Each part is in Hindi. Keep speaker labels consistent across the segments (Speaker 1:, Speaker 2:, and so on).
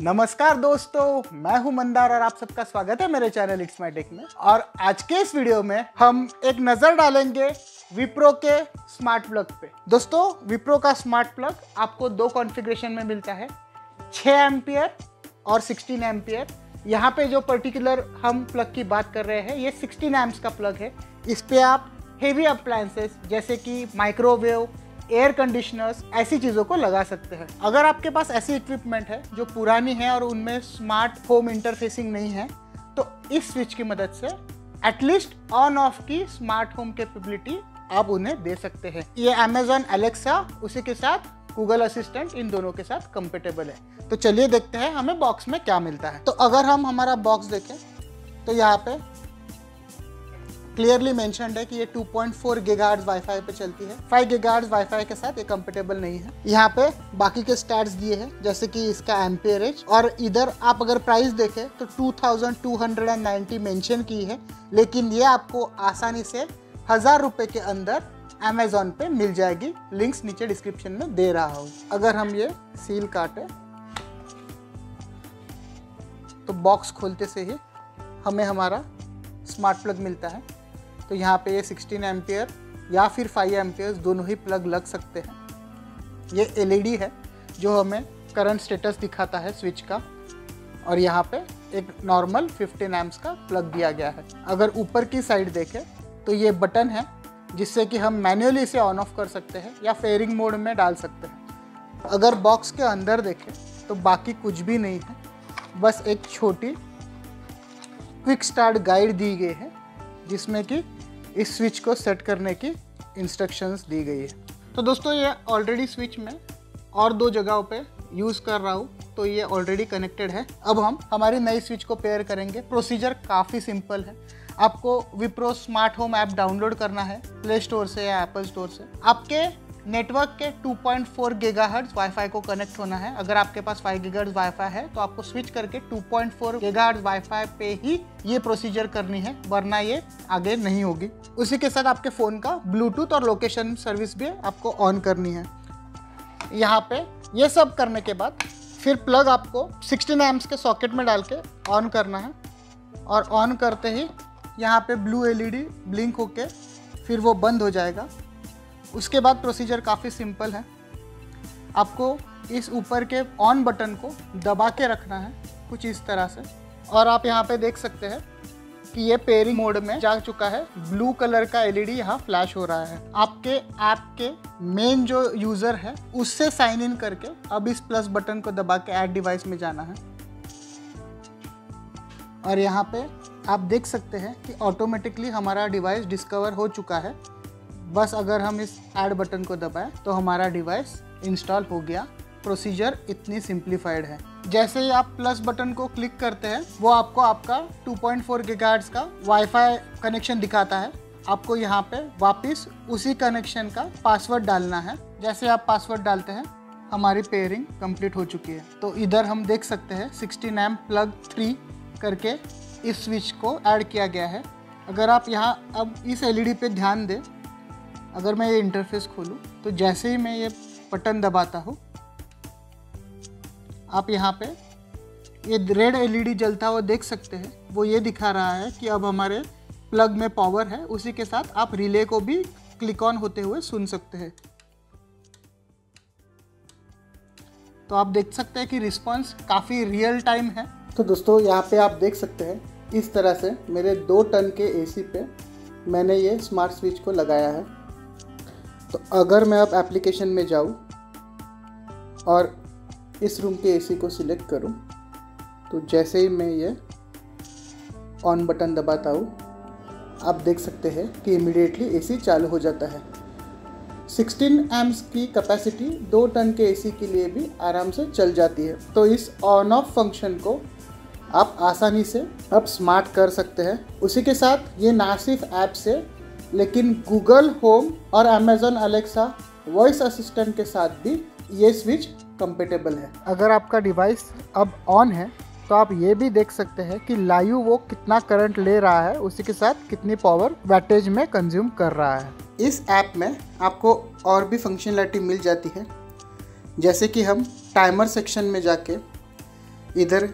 Speaker 1: नमस्कार दोस्तों, मैं हूं मंदार और आप सबका स्वागत है मेरे चैनल इट्स माय टेक में। और आज के इस वीडियो में हम एक नज़र डालेंगे विप्रो के स्मार्ट प्लग पे। दोस्तों, विप्रो का स्मार्ट प्लग आपको दो कॉन्फ़िगरेशन में मिलता है, 6 एम्पियर और 16 एम्पियर। यहाँ पे जो पर्टिकुलर हम प्लग की बात कर रहे हैं, ये 16 एम्प्स का प्लग है। इस पे आप हेवी अप्लायंसेस जैसे कि माइक्रोवेव, एयर कंडीशनर्स, ऐसी चीज़ों को लगा सकते हैं। अगर आपके पास ऐसी इक्विपमेंट है जो पुरानी है और उनमें स्मार्ट होम इंटरफेसिंग नहीं है, तो इस स्विच की मदद से एटलीस्ट ऑन ऑफ की स्मार्ट होम कैपेबिलिटी आप उन्हें दे सकते हैं। ये Amazon Alexa, उसी के साथ गूगल असिस्टेंट, इन दोनों के साथ कंपेटेबल है। तो चलिए देखते हैं हमें बॉक्स में क्या मिलता है। तो अगर हम हमारा बॉक्स देखें तो यहाँ पे क्लियरली मेंशन्ड है कि ये 2.4 गीगाहर्ट्ज वाईफाई पे चलती है। 5 गीगाहर्ट्ज वाईफाई के साथ ये कंपेटेबल नहीं है। यहाँ पे बाकी के स्टैट्स दिए हैं जैसे कि इसका एम्पियरेज, और इधर आप अगर प्राइस देखें तो 2290 मेंशन की है, लेकिन ये आपको आसानी से 1000 रुपये के अंदर Amazon पे मिल जाएगी। लिंक्स नीचे डिस्क्रिप्शन में दे रहा हूँ। अगर हम ये सील काटे तो बॉक्स खोलते से ही हमें हमारा स्मार्ट प्लग मिलता है। तो यहाँ पे ये 16 एम्पियर या फिर 5 एम्पियर्स दोनों ही प्लग लग सकते हैं। ये LED है जो हमें करंट स्टेटस दिखाता है स्विच का, और यहाँ पे एक नॉर्मल 15 एम्प्स का प्लग दिया गया है। अगर ऊपर की साइड देखें तो ये बटन है जिससे कि हम मैन्युअली इसे ऑन ऑफ कर सकते हैं या फेयरिंग मोड में डाल सकते हैं। अगर बॉक्स के अंदर देखें तो बाकी कुछ भी नहीं है, बस एक छोटी क्विक स्टार्ट गाइड दी गई है जिसमें कि इस स्विच को सेट करने की इंस्ट्रक्शंस दी गई है। तो दोस्तों, ये ऑलरेडी स्विच में और 2 जगहों पे यूज़ कर रहा हूँ, तो ये ऑलरेडी कनेक्टेड है। अब हम हमारी नई स्विच को पेयर करेंगे। प्रोसीजर काफ़ी सिंपल है। आपको Wipro smart home app download करना है प्ले स्टोर से या एप्पल स्टोर से। आपके नेटवर्क के 2.4 गीगाहर्ट्ज वाईफाई को कनेक्ट होना है। अगर आपके पास 5 गीगाहर्ट्ज वाईफाई है तो आपको स्विच करके 2.4 गीगाहर्ट्ज वाईफाई पे ही ये प्रोसीजर करनी है, वरना ये आगे नहीं होगी। उसी के साथ आपके फ़ोन का ब्लूटूथ और लोकेशन सर्विस भी आपको ऑन करनी है। यहाँ पे ये सब करने के बाद फिर प्लग आपको 16 एम्प्स के सॉकेट में डाल के ऑन करना है, और ऑन करते ही यहाँ पे ब्लू LED ब्लिंक होके फिर वो बंद हो जाएगा। उसके बाद प्रोसीजर काफ़ी सिंपल है। आपको इस ऊपर के ऑन बटन को दबा के रखना है कुछ इस तरह से, और आप यहाँ पे देख सकते हैं कि ये पेयरिंग मोड में जा चुका है। ब्लू कलर का LED यहाँ फ्लैश हो रहा है। आपके ऐप के मेन जो यूज़र है उससे साइन इन करके अब इस प्लस बटन को दबा के ऐड डिवाइस में जाना है, और यहाँ पे आप देख सकते हैं कि ऑटोमेटिकली हमारा डिवाइस डिस्कवर हो चुका है। बस अगर हम इस ऐड बटन को दबाएं तो हमारा डिवाइस इंस्टॉल हो गया। प्रोसीजर इतनी सिंप्लीफाइड है। जैसे ही आप प्लस बटन को क्लिक करते हैं वो आपको आपका 2.4 गीगाहर्ट्ज का वाईफाई कनेक्शन दिखाता है। आपको यहाँ पे वापस उसी कनेक्शन का पासवर्ड डालना है। जैसे आप पासवर्ड डालते हैं हमारी पेयरिंग कंप्लीट हो चुकी है। तो इधर हम देख सकते हैं 16 एम्प प्लग 3 करके इस स्विच को ऐड किया गया है। अगर आप यहाँ अब इस LED पे ध्यान दें, अगर मैं ये इंटरफेस खोलूँ तो जैसे ही मैं ये बटन दबाता हूँ, आप यहाँ पे ये रेड LED जलता हुआ देख सकते हैं। वो ये दिखा रहा है कि अब हमारे प्लग में पावर है। उसी के साथ आप रिले को भी क्लिक ऑन होते हुए सुन सकते हैं। तो आप देख सकते हैं कि रिस्पॉन्स काफ़ी रियल टाइम है। तो दोस्तों, यहाँ पे आप देख सकते हैं इस तरह से मेरे 2 टन के AC पे मैंने ये स्मार्ट स्विच को लगाया है। तो अगर मैं अब एप्लीकेशन में जाऊँ और इस रूम के AC को सिलेक्ट करूँ, तो जैसे ही मैं ये ऑन बटन दबाता हूँ, आप देख सकते हैं कि इमीडिएटली AC चालू हो जाता है। 16 एम्प्स की कैपेसिटी 2 टन के AC के लिए भी आराम से चल जाती है। तो इस ऑन ऑफ फंक्शन को आप आसानी से अब स्मार्ट कर सकते हैं। उसी के साथ ये ना सिर्फ ऐप से, लेकिन गूगल होम और Amazon Alexa वॉइस असिस्टेंट के साथ भी ये स्विच कंपेटेबल है। अगर आपका डिवाइस अब ऑन है तो आप ये भी देख सकते हैं कि लाइव वो कितना करंट ले रहा है, उसी के साथ कितनी पावर वैटेज में कंज्यूम कर रहा है। इस ऐप में आपको और भी फंक्शनलिटी मिल जाती है, जैसे कि हम टाइमर सेक्शन में जाके इधर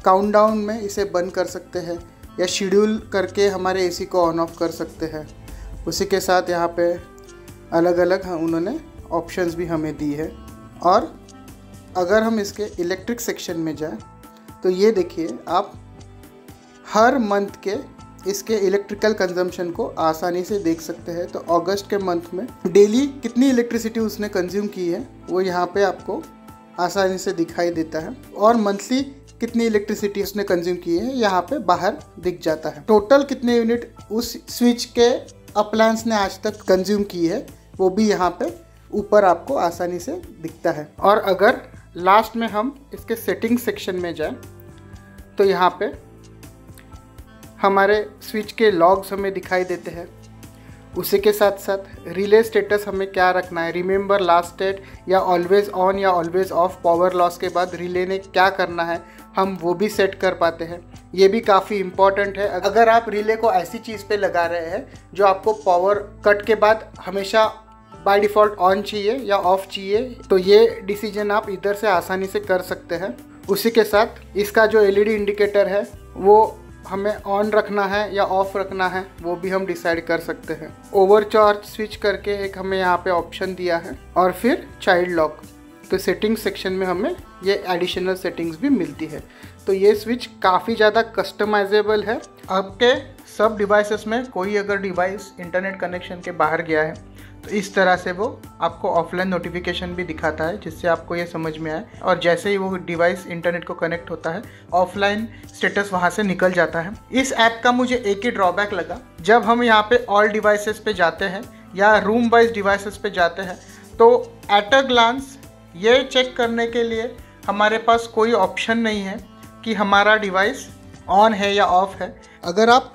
Speaker 1: काउंटडाउन में इसे बंद कर सकते हैं या शेड्यूल करके हमारे एसी को ऑन ऑफ कर सकते हैं। उसी के साथ यहाँ पे अलग अलग उन्होंने ऑप्शंस भी हमें दी है। और अगर हम इसके इलेक्ट्रिक सेक्शन में जाएं तो ये देखिए, आप हर मंथ के इसके इलेक्ट्रिकल कंजम्पशन को आसानी से देख सकते हैं। तो अगस्त के मंथ में डेली कितनी इलेक्ट्रिसिटी उसने कंज्यूम की है वो यहाँ पे आपको आसानी से दिखाई देता है, और मंथली कितनी इलेक्ट्रिसिटी उसने कंज्यूम की है यहाँ पे बाहर दिख जाता है। टोटल कितने यूनिट उस स्विच के अप्लायंस ने आज तक कंज्यूम की है वो भी यहाँ पे ऊपर आपको आसानी से दिखता है। और अगर लास्ट में हम इसके सेटिंग सेक्शन में जाएं तो यहाँ पे हमारे स्विच के लॉग्स हमें दिखाई देते हैं। उसी के साथ साथ रिले स्टेटस हमें क्या रखना है, रिमेंबर लास्ट स्टेट या ऑलवेज ऑन या ऑलवेज ऑफ पावर लॉस के बाद रिले ने क्या करना है, हम वो भी सेट कर पाते हैं। ये भी काफ़ी इम्पॉर्टेंट है। अगर आप रिले को ऐसी चीज़ पे लगा रहे हैं जो आपको पावर कट के बाद हमेशा बाय डिफ़ॉल्ट ऑन चाहिए या ऑफ चाहिए, तो ये डिसीजन आप इधर से आसानी से कर सकते हैं। उसी के साथ इसका जो एलईडी इंडिकेटर है वो हमें ऑन रखना है या ऑफ रखना है वो भी हम डिसाइड कर सकते हैं। ओवरचार्ज स्विच करके एक हमें यहाँ पे ऑप्शन दिया है, और फिर चाइल्ड लॉक। तो सेटिंग सेक्शन में हमें ये एडिशनल सेटिंग्स भी मिलती है। तो ये स्विच काफ़ी ज़्यादा कस्टमाइजेबल है। आपके सब डिवाइसेस में कोई अगर डिवाइस इंटरनेट कनेक्शन के बाहर गया है तो इस तरह से वो आपको ऑफलाइन नोटिफिकेशन भी दिखाता है, जिससे आपको ये समझ में आए। और जैसे ही वो डिवाइस इंटरनेट को कनेक्ट होता है ऑफलाइन स्टेटस वहाँ से निकल जाता है। इस ऐप का मुझे एक ही ड्रॉबैक लगा, जब हम यहाँ पे ऑल डिवाइसेस पे जाते हैं या रूम वाइज डिवाइसेस पे जाते हैं तो एट अ ग्लांस ये चेक करने के लिए हमारे पास कोई ऑप्शन नहीं है कि हमारा डिवाइस ऑन है या ऑफ है। अगर आप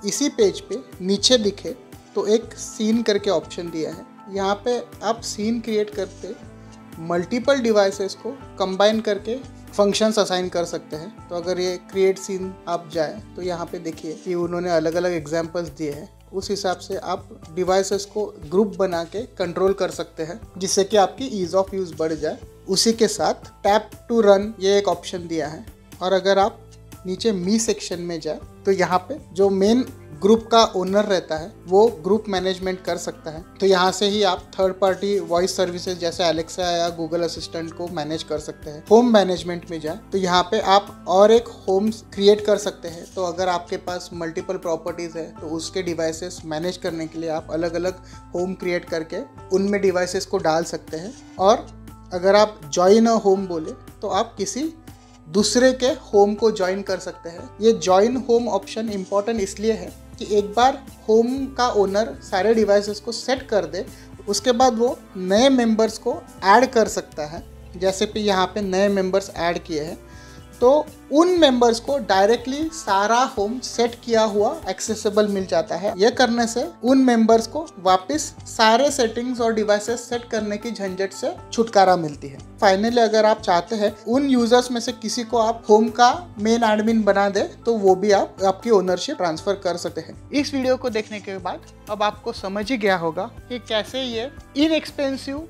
Speaker 1: इसी पेज पे नीचे दिखे तो एक सीन करके ऑप्शन दिया है। यहाँ पे आप सीन क्रिएट करते मल्टीपल डिवाइसेस को कंबाइन करके फंक्शंस असाइन कर सकते हैं। तो अगर ये क्रिएट सीन आप जाए तो यहाँ पे देखिए कि उन्होंने अलग अलग एग्जांपल्स दिए हैं। उस हिसाब से आप डिवाइसेस को ग्रुप बना के कंट्रोल कर सकते हैं, जिससे कि आपकी ईज ऑफ यूज़ बढ़ जाए। उसी के साथ टैप टू रन ये एक ऑप्शन दिया है। और अगर आप नीचे मी सेक्शन में जाए तो यहाँ पे जो मेन ग्रुप का ओनर रहता है वो ग्रुप मैनेजमेंट कर सकता है। तो यहाँ से ही आप थर्ड पार्टी वॉइस सर्विसेज जैसे एलेक्सा या गूगल असिस्टेंट को मैनेज कर सकते हैं। होम मैनेजमेंट में जाए तो यहाँ पे आप और एक होम क्रिएट कर सकते हैं। तो अगर आपके पास मल्टीपल प्रॉपर्टीज़ है तो उसके डिवाइसेस मैनेज करने के लिए आप अलग अलग होम क्रिएट करके उनमें डिवाइसेस को डाल सकते हैं। और अगर आप जॉइन अ होम बोले तो आप किसी दूसरे के होम को ज्वाइन कर सकते हैं। ये ज्वाइन होम ऑप्शन इम्पॉर्टेंट इसलिए है कि एक बार होम का ओनर सारे डिवाइसेस को सेट कर दे, उसके बाद वो नए मेंबर्स को ऐड कर सकता है। जैसे कि यहाँ पे नए मेंबर्स ऐड किए हैं तो उन मेंबर्स को डायरेक्टली सारा होम सेट किया हुआ एक्सेसिबल मिल जाता है। यह करने से उन मेंबर्स को वापस सारे सेटिंग्स और डिवाइसेस सेट करने की झंझट से छुटकारा मिलती है। फाइनली अगर आप चाहते हैं उन यूजर्स में से किसी को आप होम का मेन एडमिन बना दे तो वो भी आप आपकी ओनरशिप ट्रांसफर कर सकते हैं। इस वीडियो को देखने के बाद अब आपको समझ ही गया होगा कि कैसे ये इनएक्सपेंसिव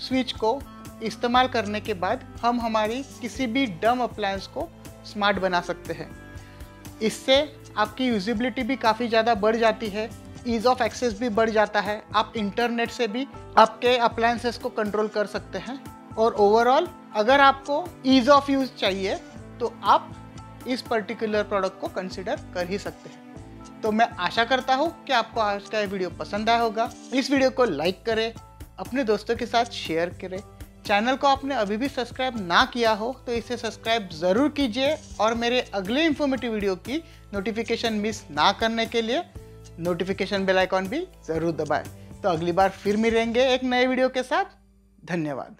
Speaker 1: स्विच को इस्तेमाल करने के बाद हम हमारी किसी भी डम अप्लायंस को स्मार्ट बना सकते हैं। इससे आपकी यूजिबिलिटी भी काफ़ी ज़्यादा बढ़ जाती है, ईज़ ऑफ एक्सेस भी बढ़ जाता है। आप इंटरनेट से भी आपके अप्लायंसेस को कंट्रोल कर सकते हैं। और ओवरऑल अगर आपको ईज़ ऑफ यूज़ चाहिए तो आप इस पर्टिकुलर प्रोडक्ट को कंसिडर कर ही सकते हैं। तो मैं आशा करता हूँ कि आपको आज का ये वीडियो पसंद आया होगा। इस वीडियो को लाइक करें, अपने दोस्तों के साथ शेयर करें। चैनल को आपने अभी भी सब्सक्राइब ना किया हो तो इसे सब्सक्राइब ज़रूर कीजिए और मेरे अगले इन्फॉर्मेटिव वीडियो की नोटिफिकेशन मिस ना करने के लिए नोटिफिकेशन बेल आइकॉन भी ज़रूर दबाएं। तो अगली बार फिर मिलेंगे एक नए वीडियो के साथ। धन्यवाद।